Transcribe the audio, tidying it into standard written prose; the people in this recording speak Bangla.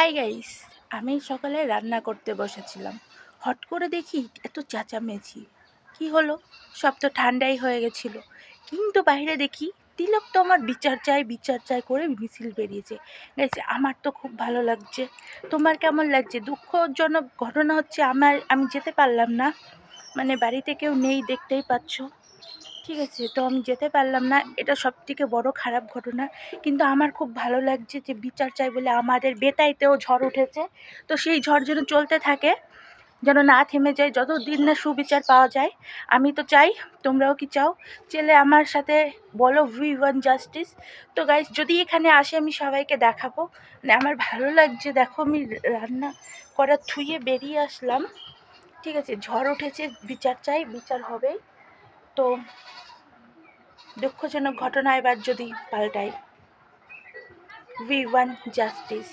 হাই গাইস, আমি সকালে রান্না করতে বসেছিলাম। হট করে দেখি এত চেঁচামেচি। কি হলো? সব তো ঠান্ডাই হয়ে গেছিল। কিন্তু বাইরে দেখি তিলক তো আমার বিচার চাই বিচার চাই করে মিছিল বেরিয়েছে। গাইস, আমার তো খুব ভালো লাগছে। তোমার কেমন লাগছে? দুঃখজনক ঘটনা হচ্ছে আমি যেতে পারলাম না। মানে বাড়িতে কেউ নেই, দেখতেই পাচ্ছ। ঠিক আছে, তো আমি যেতে পারলাম না, এটা সবথেকে বড় খারাপ ঘটনা। কিন্তু আমার খুব ভালো লাগছে যে বিচার চাই বলে আমাদের বেতাইতেও ঝড় উঠেছে। তো সেই ঝড় যেন চলতে থাকে, যেন না থেমে যায়, যতদিন না সুবিচার পাওয়া যায়। আমি তো চাই, তোমরাও কি চাও? চেলে আমার সাথে বলো উই ওয়ান্ট জাস্টিস। তো গাইস, যদি এখানে আসে আমি সবাইকে দেখাবো। মানে আমার ভালো লাগছে, দেখো আমি রান্না করা থুয়ে বেরিয়ে আসলাম। ঠিক আছে, ঝড় উঠেছে, বিচার চাই, বিচার হবেই। তো দুঃখজনক ঘটনা এবার যদি পাল্টায়, উই ওয়ান্ট জাস্টিস।